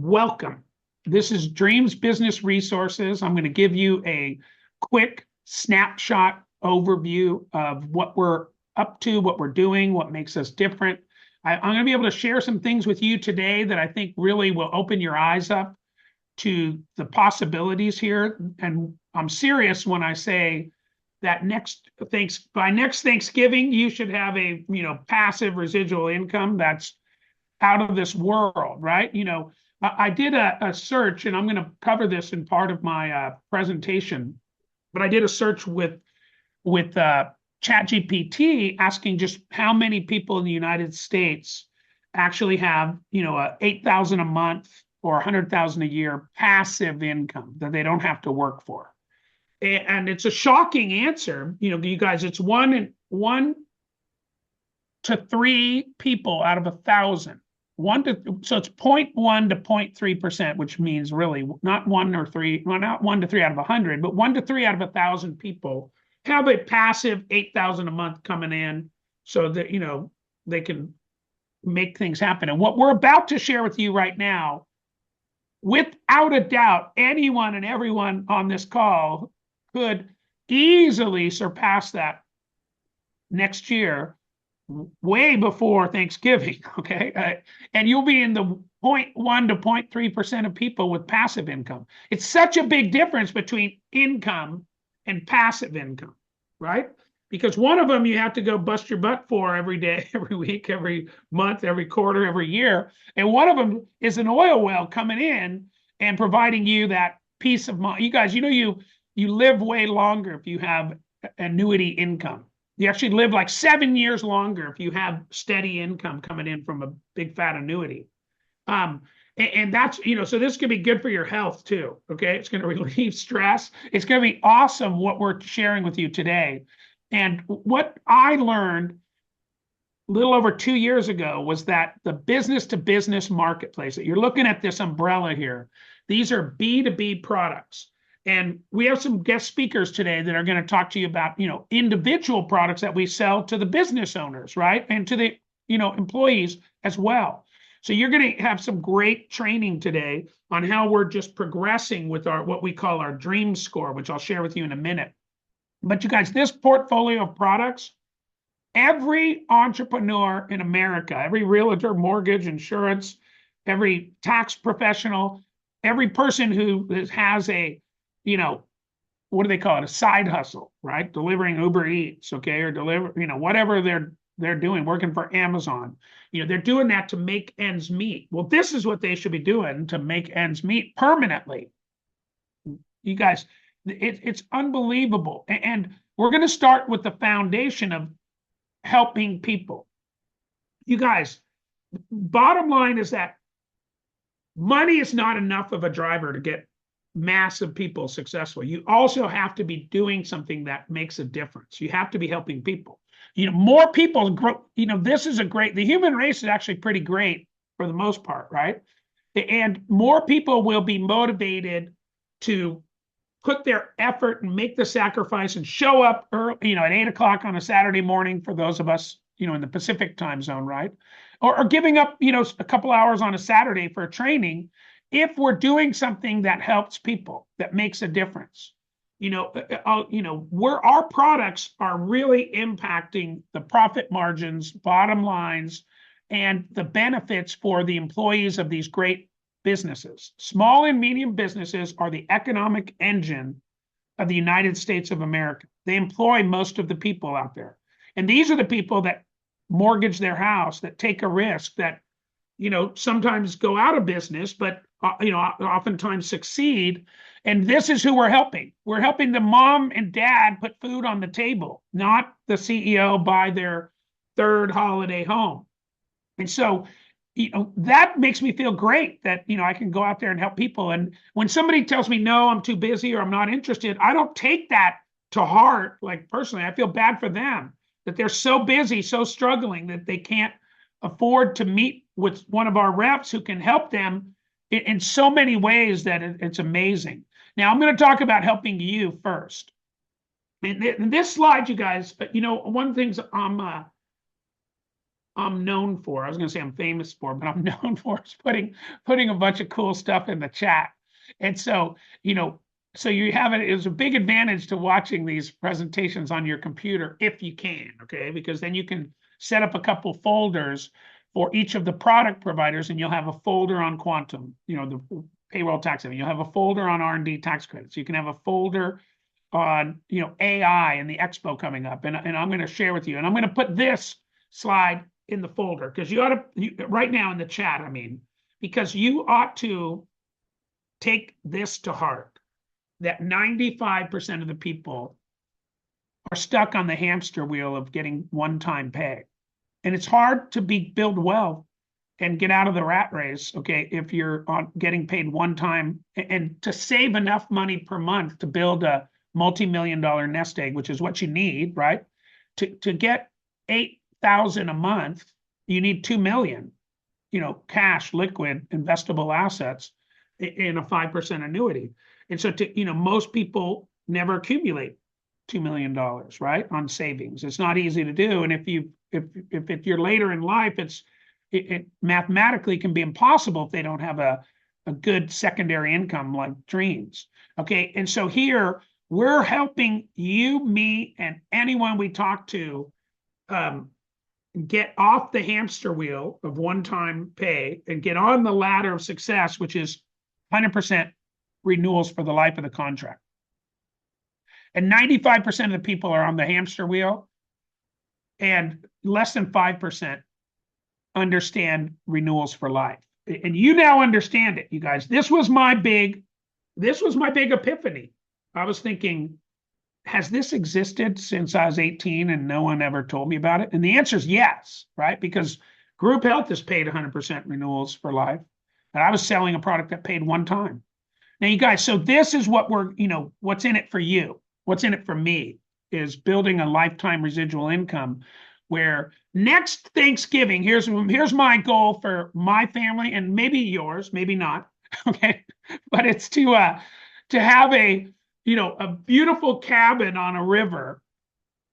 Welcome. This is Dreams Business Resources. I'm going to give you a quick snapshot overview of what we're up to, what we're doing, what makes us different. I'm going to be able to share some things with you today that I think really will open your eyes up to the possibilities here. And I'm serious when I say that by next Thanksgiving, you should have a passive residual income that's out of this world, right? I did a search, and I'm going to cover this in part of my presentation, but I did a search with ChatGPT asking just how many people in the United States actually have, $8,000 a month or $100,000 a year passive income that they don't have to work for. And it's a shocking answer, you guys. It's one to three people out of 1,000. So it's 0.1 to 0.3%, which means really not 1 or 3, well, not 1 to 3 out of 100, but 1 to 3 out of 1,000 people have a passive 8,000 a month coming in, so that they can make things happen. And what we're about to share with you right now, without a doubt, anyone and everyone on this call could easily surpass that next year, way before Thanksgiving, okay? And you'll be in the 0.1 to 0.3% of people with passive income. It's such a big difference between income and passive income, right? Because one of them you have to go bust your butt for every day, every week, every month, every quarter, every year. And one of them is an oil well coming in and providing you that peace of mind. You guys, you live way longer if you have annuity income. You actually live like 7 years longer if you have steady income coming in from a big fat annuity. And that's, so this could be good for your health too, okay? It's going to relieve stress. It's going to be awesome what we're sharing with you today. And what I learned a little over 2 years ago was that the business to business marketplace, that you're looking at this umbrella here, these are B2B products. And we have some guest speakers today that are going to talk to you about, individual products that we sell to the business owners, right? And to the, employees as well. So you're going to have some great training today on how we're just progressing with what we call our dream score, which I'll share with you in a minute. But you guys, this portfolio of products, every entrepreneur in America, every realtor, mortgage, insurance, every tax professional, every person who has a, what do they call it? A side hustle, right? Delivering Uber Eats, okay? Or whatever they're doing, working for Amazon. They're doing that to make ends meet. Well, this is what they should be doing to make ends meet permanently. You guys, it's unbelievable. And we're going to start with the foundation of helping people. You guys, bottom line is that money is not enough of a driver to get massive people successful. You also have to be doing something that makes a difference. You have to be helping people. More people grow. The human race is actually pretty great for the most part, right? And more people will be motivated to put their effort and make the sacrifice and show up early, at 8 o'clock on a Saturday morning for those of us, in the Pacific time zone, right? Or giving up, a couple hours on a Saturday for a training, if we're doing something that helps people, that makes a difference. Where our products are really impacting the profit margins, bottom lines, and the benefits for the employees of these great businesses. Small and medium businesses are the economic engine of the United States of America. They employ most of the people out there. And these are the people that mortgage their house, that take a risk, that, sometimes go out of business, but, oftentimes succeed. And this is who we're helping. We're helping the mom and dad put food on the table, not the CEO buy their third holiday home. And so, that makes me feel great that, I can go out there and help people. And when somebody tells me, no, I'm too busy or I'm not interested, I don't take that to heart. Like personally, I feel bad for them that they're so busy, so struggling that they can't afford to meet with one of our reps who can help them in so many ways that it's amazing. Now, I'm going to talk about helping you first. And this slide, you guys, one of the things I'm known for, I was going to say I'm famous for, but I'm known for is putting a bunch of cool stuff in the chat. And so, so you have it is a big advantage to watching these presentations on your computer if you can, okay? Because then you can set up a couple folders for each of the product providers, and you'll have a folder on quantum, the payroll tax, and you'll have a folder on R&D tax credits. You can have a folder on, AI and the expo coming up. And I'm going to share with you, and I'm going to put this slide in the folder because you ought to, right now in the chat, because you ought to take this to heart, that 95% of the people are stuck on the hamster wheel of getting one-time pay. And it's hard to build wealth and get out of the rat race, okay, if you're getting paid one time, and to save enough money per month to build a multi-million-dollar nest egg, which is what you need, right? To get 8,000 a month, you need 2 million, cash, liquid, investable assets in a 5% annuity. And so most people never accumulate $2 million, right, on savings. It's not easy to do. And if you're later in life, it mathematically can be impossible if they don't have a good secondary income like dreams. Okay. And so here we're helping you, me, and anyone we talk to get off the hamster wheel of one-time pay and get on the ladder of success, which is 100% renewals for the life of the contract. And 95% of the people are on the hamster wheel, and less than 5% understand renewals for life. And you now understand it, you guys. This was my big epiphany. I was thinking, has this existed since I was 18 and no one ever told me about it? And the answer is yes, right? Because group health is paid 100% renewals for life. And I was selling a product that paid one time. Now, you guys, so this is what what's in it for you. What's in it for me is building a lifetime residual income where next Thanksgiving, here's my goal for my family and maybe yours, maybe not, okay? But it's to have a beautiful cabin on a river,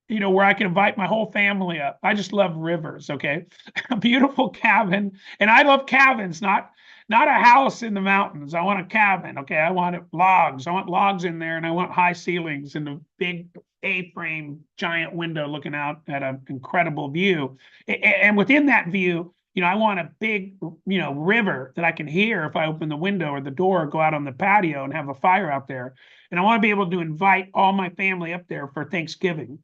where I can invite my whole family up. I just love rivers, okay? A beautiful cabin, and I love cabins, not a house in the mountains. I want a cabin, okay? I want logs. I want logs in there, and I want high ceilings and a big A-frame giant window looking out at an incredible view. And within that view, I want a big, river that I can hear if I open the window or the door or go out on the patio and have a fire out there. And I want to be able to invite all my family up there for Thanksgiving,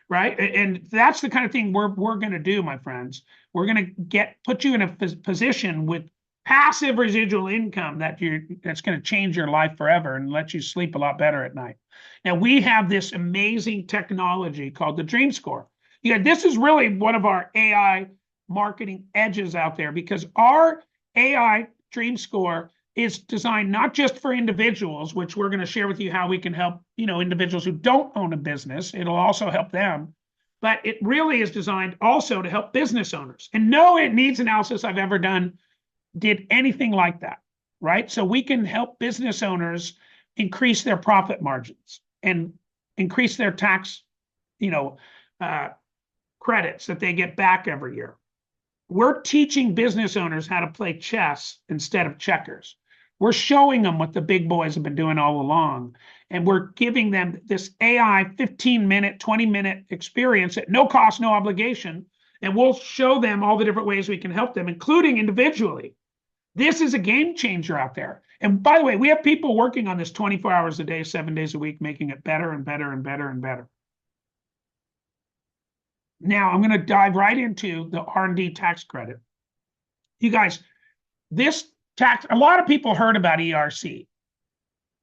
right? And that's the kind of thing we're going to do, my friends. We're going to put you in a position with passive residual income that's going to change your life forever and let you sleep a lot better at night. Now, we have this amazing technology called the Dream Score. This is really one of our AI marketing edges out there, because our AI Dream Score is designed not just for individuals, which we're going to share with you how we can help, individuals who don't own a business. It'll also help them, but it really is designed also to help business owners. And no needs analysis I've ever done did anything like that, right? So we can help business owners increase their profit margins and increase their tax, credits that they get back every year. We're teaching business owners how to play chess instead of checkers. We're showing them what the big boys have been doing all along. And we're giving them this AI 15-minute, 20-minute experience at no cost, no obligation. And we'll show them all the different ways we can help them, including individually. This is a game changer out there. And by the way, we have people working on this 24 hours a day, 7 days a week, making it better and better and better and better. Now, I'm going to dive right into the R&D tax credit. You guys, this tax, a lot of people heard about ERC.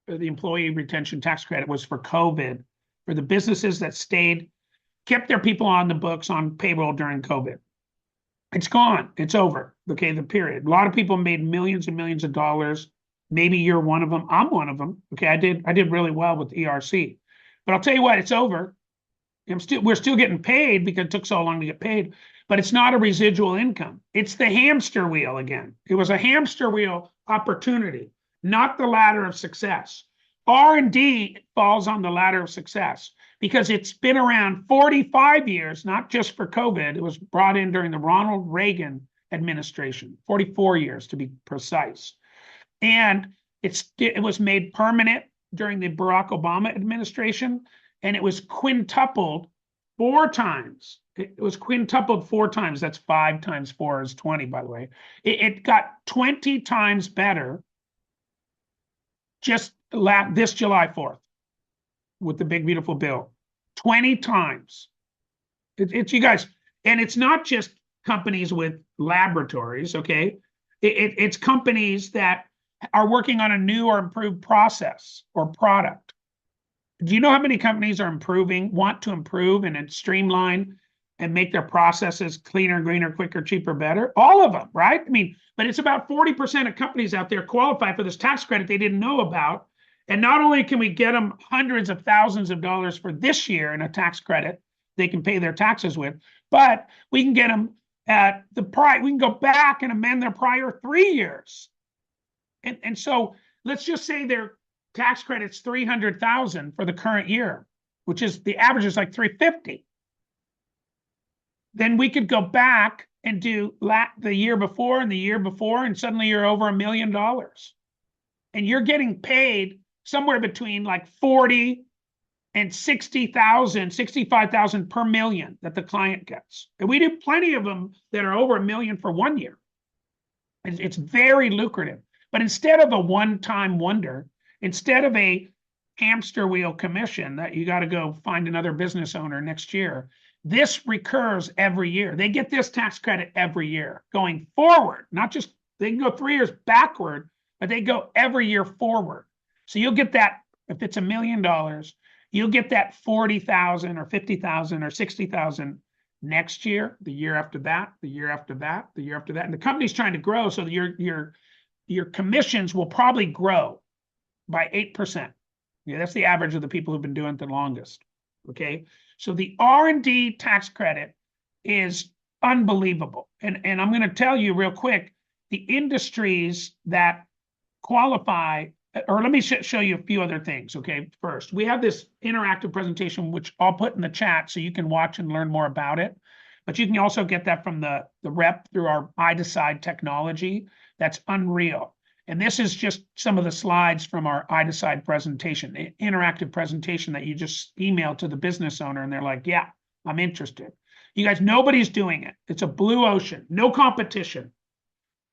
The Employee Retention Tax Credit was for COVID, for the businesses that kept their people on the books on payroll during COVID. It's gone. It's over. Okay, the period. A lot of people made millions and millions of dollars. Maybe you're one of them. I'm one of them. Okay, I did really well with ERC. But I'll tell you what, it's over. We're still getting paid because it took so long to get paid, but it's not a residual income. It's the hamster wheel again. It was a hamster wheel opportunity, not the ladder of success. R&D falls on the ladder of success. because it's been around 45 years, not just for COVID. It was brought in during the Ronald Reagan administration, 44 years to be precise. And it was made permanent during the Barack Obama administration, and it was quintupled 4 times. It was quintupled 4 times. That's 5 times 4 is 20, by the way. It got 20 times better just this July 4th with the big, beautiful bill. 20 times. It's you guys, and it's not just companies with laboratories, okay? It's companies that are working on a new or improved process or product. Do you know how many companies are want to improve and streamline and make their processes cleaner, greener, quicker, cheaper, better? All of them, right? I mean, but it's about 40% of companies out there qualify for this tax credit they didn't know about. And not only can we get them hundreds of thousands of dollars for this year in a tax credit they can pay their taxes with, but we can get them at the price. We can go back and amend their prior 3 years. And so let's just say their tax credit's $300,000 for the current year, which is the average is like $350,000. Then we could go back and do the year before and the year before, and suddenly you're over $1 million. And you're getting paid somewhere between like 40 and 60,000, 65,000 per million that the client gets. And we do plenty of them that are over $1 million for 1 year. It's very lucrative. But instead of a one-time wonder, instead of a hamster wheel commission that you got to go find another business owner next year, this recurs every year. They get this tax credit every year going forward, not just they can go 3 years backward, but they go every year forward. So you'll get that, if it's $1 million, you'll get that 40,000 or 50,000 or 60,000 next year, the year after that, the year after that, the year after that. And the company's trying to grow, so your commissions will probably grow by 8%. Yeah, that's the average of the people who've been doing it the longest. Okay, so the R&D tax credit is unbelievable. And I'm going to tell you real quick, the industries that qualify, or let me show you a few other things, okay? First, we have this interactive presentation, which I'll put in the chat so you can watch and learn more about it. But you can also get that from the rep through our iDecide technology. That's unreal. And this is just some of the slides from our iDecide presentation, interactive presentation that you just email to the business owner and they're like, yeah, I'm interested. You guys, nobody's doing it. It's a blue ocean, no competition.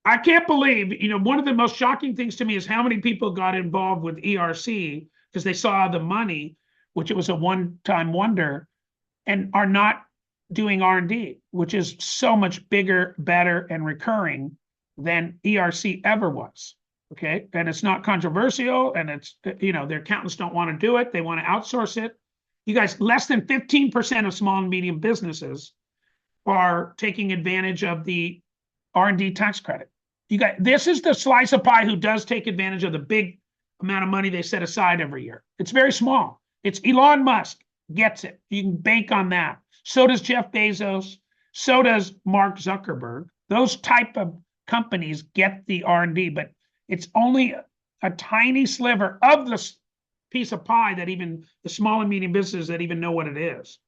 I can't believe, one of the most shocking things to me is how many people got involved with ERC because they saw the money, which it was a one-time wonder, and are not doing R&D, which is so much bigger, better, and recurring than ERC ever was. Okay, and it's not controversial, and it's, their accountants don't want to do it. They want to outsource it. You guys, less than 15% of small and medium businesses are taking advantage of the R&D tax credit. You guys, this is the slice of pie who does take advantage of the big amount of money they set aside every year. It's very small. It's Elon Musk gets it. You can bank on that. So does Jeff Bezos. So does Mark Zuckerberg. Those type of companies get the R&D, but it's only a tiny sliver of this piece of pie that even the small and medium businesses that even know what it is.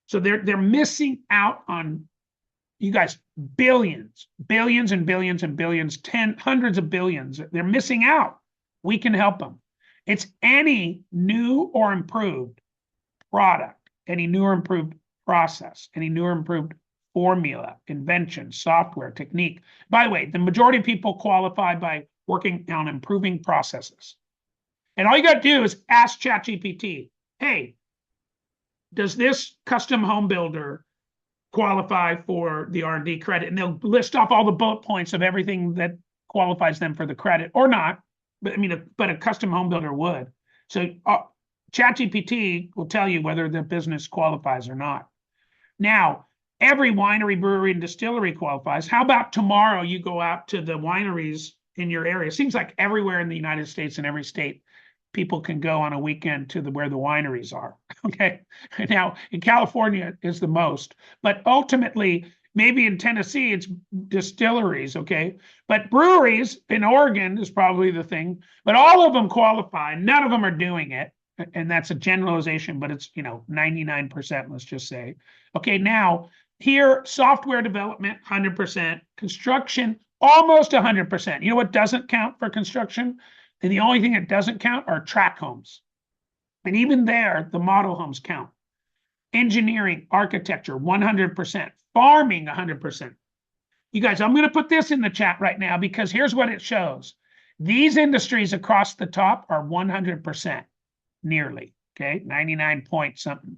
So they're missing out on, you guys, billions and billions and billions, hundreds of billions. They're missing out. We can help them. It's any new or improved product, any new or improved process, any new or improved formula, invention, software, technique. By the way, the majority of people qualify by working on improving processes. And all you got to do is ask ChatGPT, hey, does this custom home builder qualify for the R&D credit? And they'll list off all the bullet points of everything that qualifies them for the credit or not. But but a custom home builder would. So ChatGPT will tell you whether the business qualifies or not. Now, every winery, brewery, and distillery qualifies. How about tomorrow you go out to the wineries in your area? It seems like everywhere in the United States, in every state, people can go on a weekend to where the wineries are. Okay. Now, in California is the most, but ultimately, maybe in Tennessee, it's distilleries. Okay. But breweries in Oregon is probably the thing, but all of them qualify. None of them are doing it. And that's a generalization, but it's, 99%, let's just say. Okay, now here, software development, 100%, construction, almost 100%. You know what doesn't count for construction? And the only thing that doesn't count are tract homes. And even there, the model homes count. Engineering, architecture, 100%. Farming, 100%. You guys, I'm going to put this in the chat right now because here's what it shows. These industries across the top are 100%, nearly, okay? 99 point something.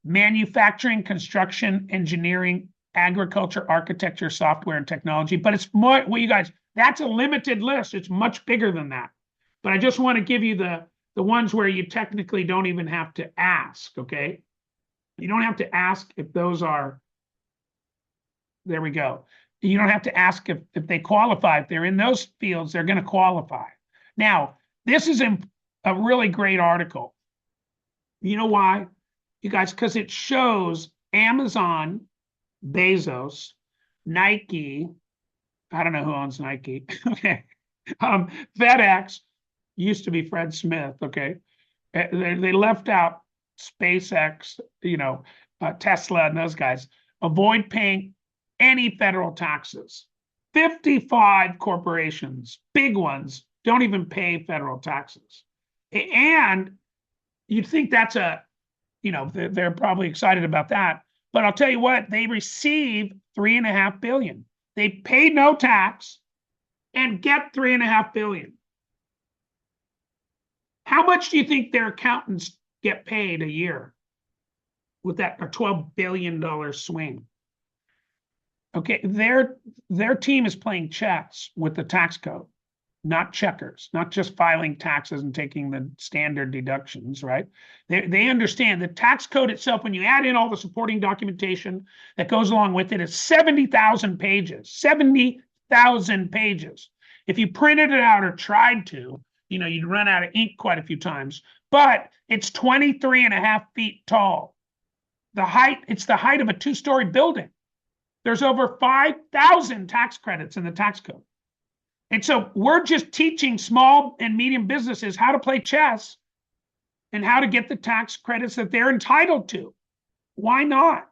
Manufacturing, construction, engineering, agriculture, architecture, software, and technology. But it's more, well, you guys, that's a limited list. It's much bigger than that. But I just want to give you the ones where you technically don't even have to ask, okay? You don't have to ask if those are, there we go. You don't have to ask if they qualify. If they're in those fields, they're going to qualify. Now, this is a really great article. You know why, you guys? Because it shows Amazon, Bezos, Nike. I don't know who owns Nike. Okay. FedEx used to be Fred Smith. Okay. They left out SpaceX, Tesla and those guys. Avoid paying any federal taxes. 55 corporations, big ones, don't even pay federal taxes. And you'd think that's they're probably excited about that. But I'll tell you what, they receive $3.5 billion. They pay no tax and get $3.5 billion. How much do you think their accountants get paid a year with that a $12 billion swing? Okay, their team is playing chess with the tax code, not checkers, not just filing taxes and taking the standard deductions, right? They understand the tax code itself, when you add in all the supporting documentation that goes along with it, it's 70,000 pages, 70,000 pages. If you printed it out or tried to, you'd run out of ink quite a few times, but it's 23.5 feet tall. It's the height of a 2-story building. There's over 5,000 tax credits in the tax code. And so we're just teaching small and medium businesses how to play chess and how to get the tax credits that they're entitled to. Why not?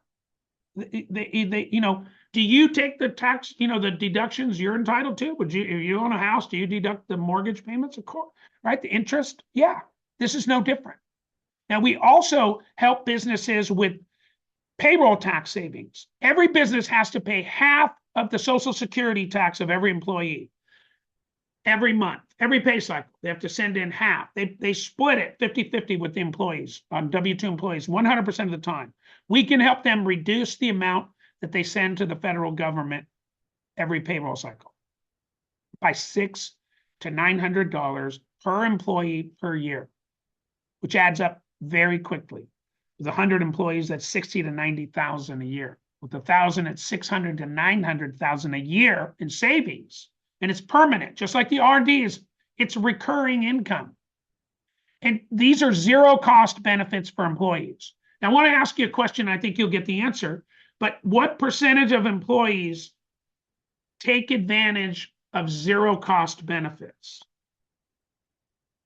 Do you take the tax, the deductions you're entitled to? If you own a house, do you deduct the mortgage payments? Of course, right? The interest? Yeah, this is no different. Now, we also help businesses with payroll tax savings. Every business has to pay half of the Social Security tax of every employee every month, every pay cycle. They have to send in half. They split it 50-50 with the employees, on W-2 employees, 100% of the time. We can help them reduce the amount that they send to the federal government every payroll cycle by $600 to $900 per employee per year, which adds up very quickly. With 100 employees, that's 60 to 90,000 a year. With 1,000, it's 600 to 900,000 a year in savings, and it's permanent, just like the R&Ds. It's recurring income, and these are zero-cost benefits for employees. Now, I want to ask you a question. I think you'll get the answer. But what percentage of employees take advantage of zero-cost benefits?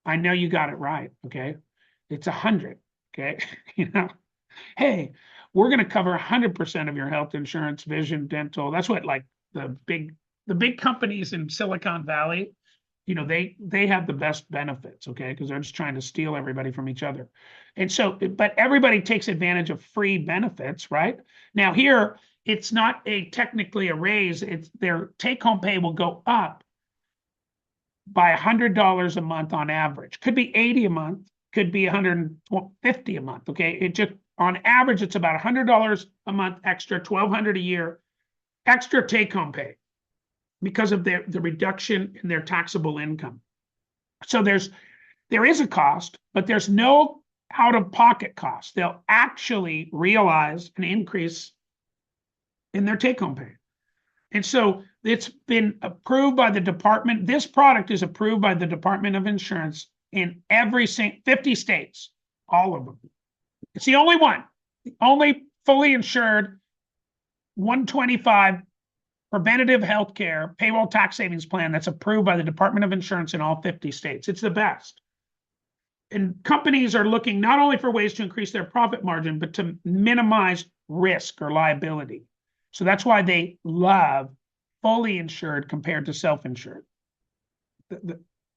I know you got it right. Okay, it's 100. Okay, hey, we're going to cover 100% of your health insurance, vision, dental. That's what, like, the big companies in Silicon Valley, they have the best benefits, okay, because they're just trying to steal everybody from each other. And so, but everybody takes advantage of free benefits, right? Now here, it's not technically a raise. It's their take-home pay will go up by $100 a month on average. Could be 80 a month. Could be 150 a month. Okay, it just on average it's about $100 a month extra, $1,200 a year extra take-home pay because of the reduction in their taxable income. So there is a cost, but there's no out-of-pocket cost. They'll actually realize an increase in their take-home pay. And so it's been approved by the department. This product is approved by the Department of Insurance in every 50 states, all of them. It's the only one, the only fully insured 125 preventative health care payroll tax savings plan that's approved by the Department of Insurance in all 50 states. It's the best. And companies are looking not only for ways to increase their profit margin, but to minimize risk or liability. So that's why they love fully insured compared to self-insured.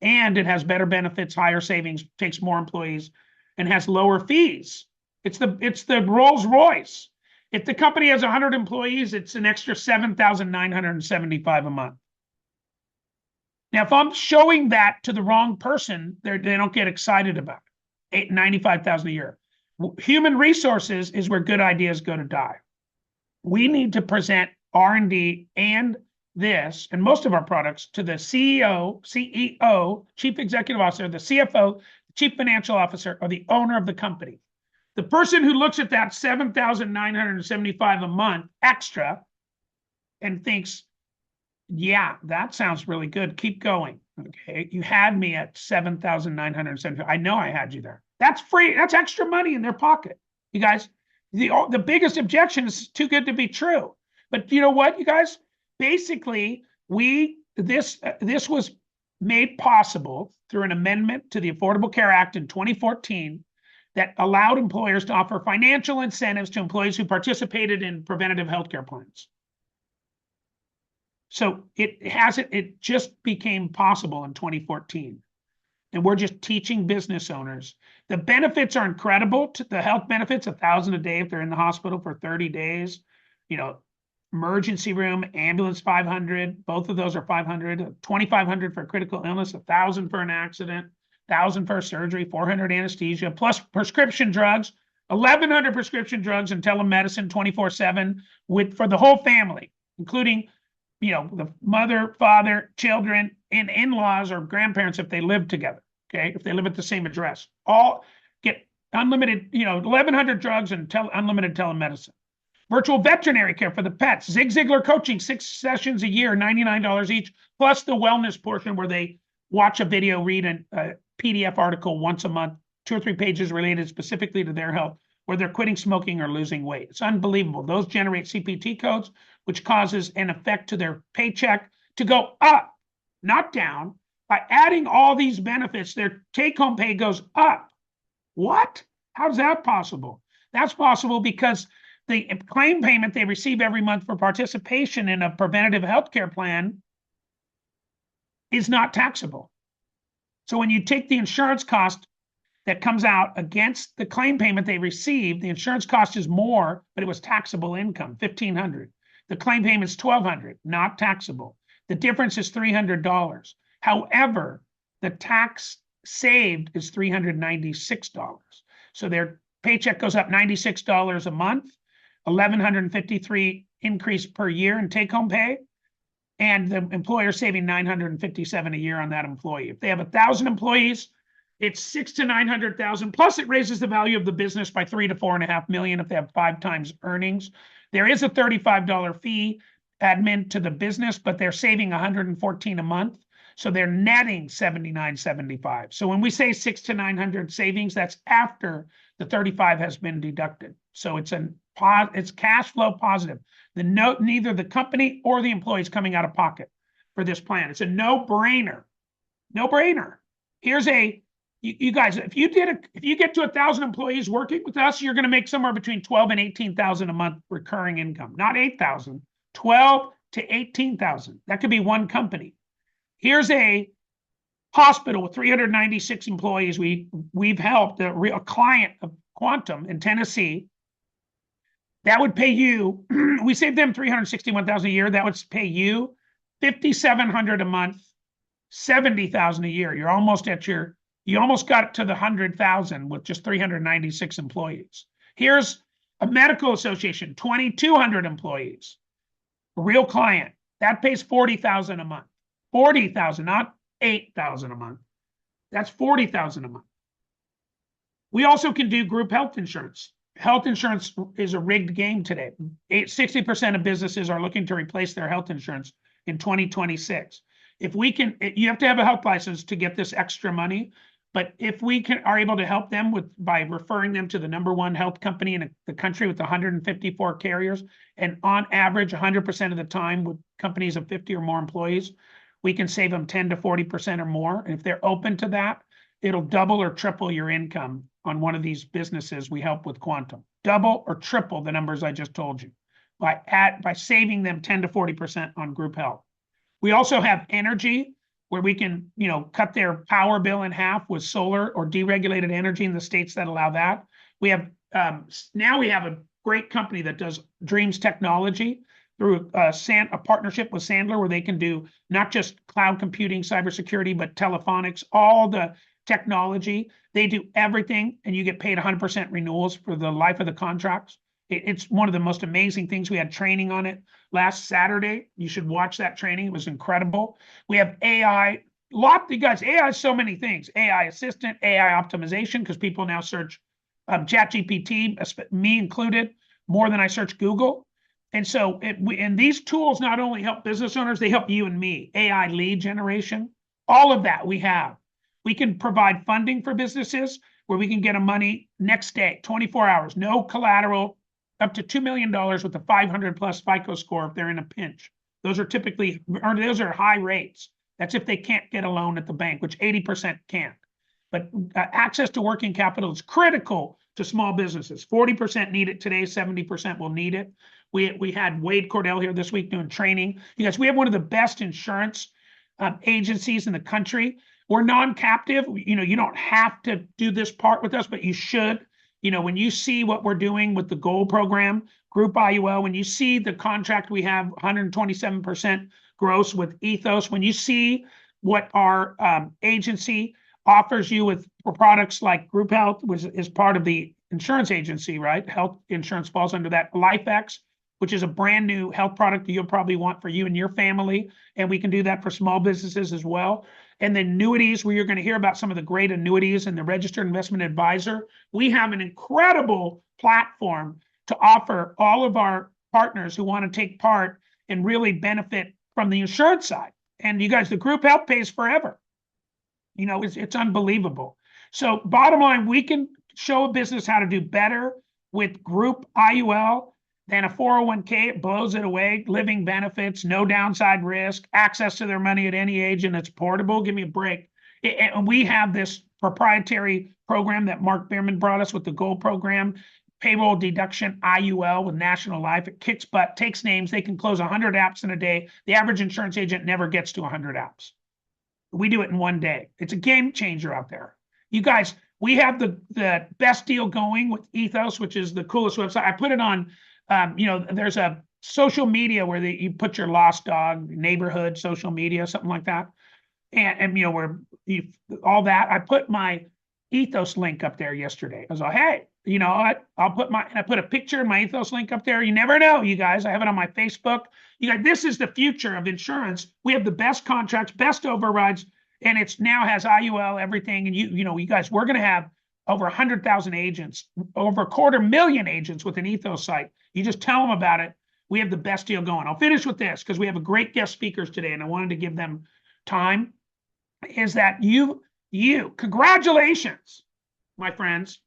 And it has better benefits, higher savings, takes more employees, and has lower fees. It's the Rolls Royce. If the company has 100 employees, it's an extra $7,975 a month. Now, if I'm showing that to the wrong person, they don't get excited about it. $95,000 a year. Human resources is where good ideas go to die. We need to present R&D and this and most of our products to the CEO, Chief Executive Officer, the CFO, Chief Financial Officer, or the owner of the company. The person who looks at that $7,975 a month extra and thinks, yeah, that sounds really good. Keep going. Okay. You had me at 7,975. I know I had you there. That's free. That's extra money in their pocket. You guys, the biggest objection is too good to be true. But you know what, you guys? Basically, this was made possible through an amendment to the Affordable Care Act in 2014 that allowed employers to offer financial incentives to employees who participated in preventative healthcare plans. So it just became possible in 2014. And we're just teaching business owners. The benefits are incredible. The health benefits, $1,000 a day if they're in the hospital for 30 days. You know, emergency room, ambulance, $500. Both of those are $500. $2,500 for critical illness, $1,000 for an accident, $1,000 for surgery, $400 anesthesia, plus prescription drugs, $1,100 prescription drugs and telemedicine 24/7 for the whole family, including, you know, the mother, father, children, and in-laws or grandparents if they live together. Okay, if they live at the same address, all get unlimited, you know, 1,100 drugs and unlimited telemedicine. Virtual veterinary care for the pets. Zig Ziglar coaching, 6 sessions a year, $99 each, plus the wellness portion where they watch a video, read a PDF article once a month, 2 or 3 pages related specifically to their health, where they're quitting smoking or losing weight. It's unbelievable. Those generate CPT codes, which causes an effect to their paycheck to go up, not down. By adding all these benefits, their take-home pay goes up. What? How's that possible? That's possible because the claim payment they receive every month for participation in a preventative healthcare plan is not taxable. So when you take the insurance cost that comes out against the claim payment they receive, the insurance cost is more, but it was taxable income, $1,500. The claim payment is $1,200, not taxable. The difference is $300. However, the tax saved is $396. So their paycheck goes up $96 a month, $1,153 increase per year in take-home pay, and the employer saving $957 a year on that employee. If they have 1,000 employees, it's $600,000 to $900,000. Plus, it raises the value of the business by $3 to $4.5 million if they have 5 times earnings. There is a $35 fee admin to the business, but they're saving $114 a month. So they're netting $79.75. So when we say $600 to $900 savings, that's after the 35 has been deducted. So it's cash flow positive. Neither the company or the employee is coming out of pocket for this plan. It's a no-brainer. No-brainer. Here's you guys, if you get to 1,000 employees working with us, you're going to make somewhere between 12 and 18,000 a month recurring income. Not 8,000, 12 to 18,000. That could be one company. Here's a hospital with 396 employees. We've helped a client of Quantum in Tennessee. That would pay you, we saved them $361,000 a year. That would pay you $5,700 a month, $70,000 a year. You almost got to the 100,000 with just 396 employees. Here's a medical association, 2,200 employees, a real client. That pays $40,000 a month. 40,000, not 8,000 a month. That's 40,000 a month. We also can do group health insurance. Health insurance is a rigged game today. 60% of businesses are looking to replace their health insurance in 2026. If we can, you have to have a health license to get this extra money. But if we are able to help them by referring them to the #1 health company in the country with 154 carriers, and on average, 100% of the time with companies of 50 or more employees, we can save them 10 to 40% or more. And if they're open to that, it'll double or triple your income on one of these businesses we help with Quantum. Double or triple the numbers I just told you by saving them 10 to 40% on group health. We also have energy, where we can, cut their power bill in half with solar or deregulated energy in the states that allow that. We have now we have a great company that does Dreams Technology through a partnership with Sandler, where they can do not just cloud computing, cybersecurity, but telephonics, all the technology. They do everything, and you get paid 100% renewals for the life of the contracts. It's one of the most amazing things. We had training on it last Saturday. You should watch that training. It was incredible. We have AI. You guys, AI is so many things. AI assistant, AI optimization, because people now search ChatGPT, me included, more than I search Google. And so, and these tools not only help business owners, they help you and me. AI lead generation, all of that we have. We can provide funding for businesses where we can get them money next day, 24 hours, no collateral, up to $2 million with a 500 plus FICO score if they're in a pinch. Those are high rates. That's if they can't get a loan at the bank, which 80% can't. But access to working capital is critical to small businesses. 40% need it today, 70% will need it. We had Wade Cordell here this week doing training. You guys, we have one of the best insurance agencies in the country. We're non-captive. You don't have to do this part with us, but you should. When you see what we're doing with the Gold program, Group IUL, when you see the contract we have 127% gross with Ethos, when you see what our agency offers you with products like Group Health, which is part of the insurance agency, right? Health insurance falls under that. LifeX, which is a brand new health product that you'll probably want for you and your family. And we can do that for small businesses as well. And then annuities, where you're going to hear about some of the great annuities and the registered investment advisor. We have an incredible platform to offer all of our partners who want to take part and really benefit from the insurance side. And you guys, the group health pays forever. It's unbelievable. So bottom line, we can show a business how to do better with group IUL than a 401k. It blows it away. Living benefits, no downside risk, access to their money at any age, and it's portable. Give me a break. And we have this proprietary program that Mark Bierman brought us with the Gold program, payroll deduction IUL with National Life. It kicks butt, takes names. They can close 100 apps in a day. The average insurance agent never gets to 100 apps. We do it in one day. It's a game changer out there. You guys, we have the best deal going with Ethos, which is the coolest website. I put it on, there's a social media where you put your lost dog, neighborhood, social media, something like that. And where all that, I put my Ethos link up there yesterday. I was like, hey, I'll put I put a picture of my Ethos link up there. You never know, you guys. I have it on my Facebook. You guys, this is the future of insurance. We have the best contracts, best overrides, and it's now has IUL, everything. And you guys, we're going to have over 100,000 agents, over 250,000 agents with an Ethos site. You just tell them about it. We have the best deal going. I'll finish with this because we have a great guest speakers today, and I wanted to give them time. Is that you, congratulations, my friends.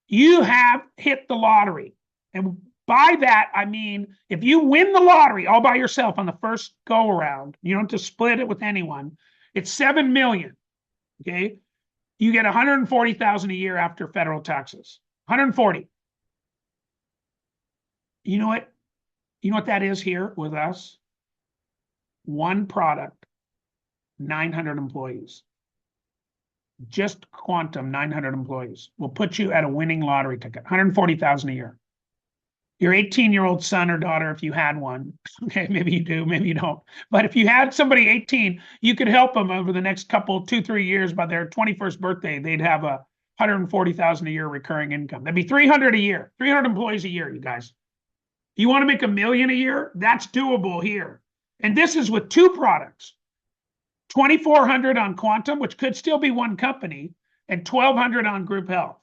You have hit the lottery. And by that, I mean, if you win the lottery all by yourself on the first go around, you don't have to split it with anyone. It's 7 million. Okay. You get 140,000 a year after federal taxes. 140. You know what that is here with us? One product, 900 employees. Just Quantum, 900 employees will put you at a winning lottery ticket, 140,000 a year. Your 18-year-old son or daughter, if you had one, okay, maybe you do, maybe you don't. But if you had somebody 18, you could help them over the next 2-3 years. By their 21st birthday, they'd have 140,000 a year recurring income. That'd be 300 a year, 300 employees a year, you guys. You want to make $1 million a year? That's doable here. And this is with two products. 2,400 on Quantum, which could still be one company, and 1,200 on Group Health.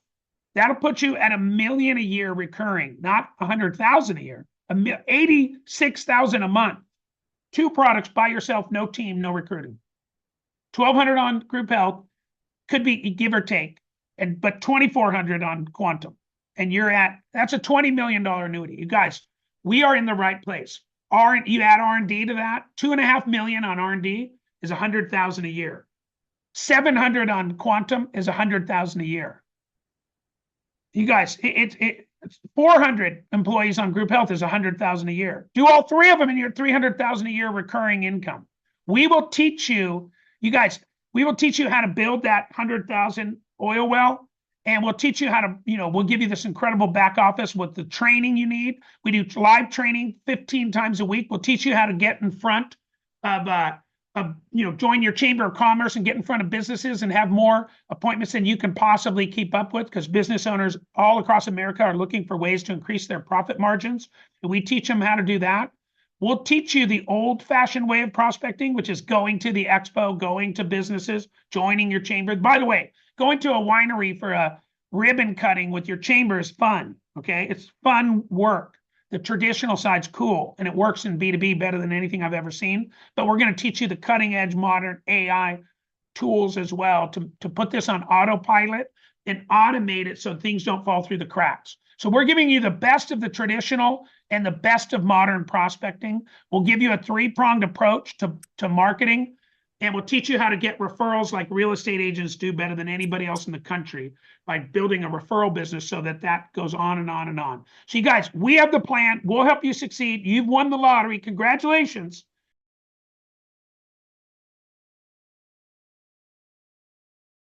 That'll put you at $1 million a year recurring, not 100,000 a year. 86,000 a month. Two products by yourself, no team, no recruiting. 1,200 on Group Health, could be give or take, but 2,400 on Quantum. And that's a $20 million annuity. You guys, we are in the right place. You add R&D to that, $2.5 million on R&D is 100,000 a year. 700 on quantum is 100,000 a year. You guys, it's 400 employees on group health is 100,000 a year. Do all three of them and you're 300,000 a year recurring income. We will teach you, you guys, we will teach you how to build that 100,000 oil well. And we'll teach you how to, we'll give you this incredible back office with the training you need. We do live training 15 times a week. We'll teach you how to get in front of, join your chamber of commerce and get in front of businesses and have more appointments than you can possibly keep up with, because business owners all across America are looking for ways to increase their profit margins. And we teach them how to do that. We'll teach you the old-fashioned way of prospecting, which is going to the expo, going to businesses, joining your chamber. By the way, going to a winery for a ribbon cutting with your chamber is fun, okay? It's fun work. The traditional side's cool, and it works in B2B better than anything I've ever seen. But we're going to teach you the cutting-edge modern AI tools as well to put this on autopilot and automate it so things don't fall through the cracks. So we're giving you the best of the traditional and the best of modern prospecting. We'll give you a three-pronged approach to marketing, and we'll teach you how to get referrals like real estate agents do better than anybody else in the country by building a referral business so that goes on and on and on. So you guys, we have the plan. We'll help you succeed. You've won the lottery. Congratulations.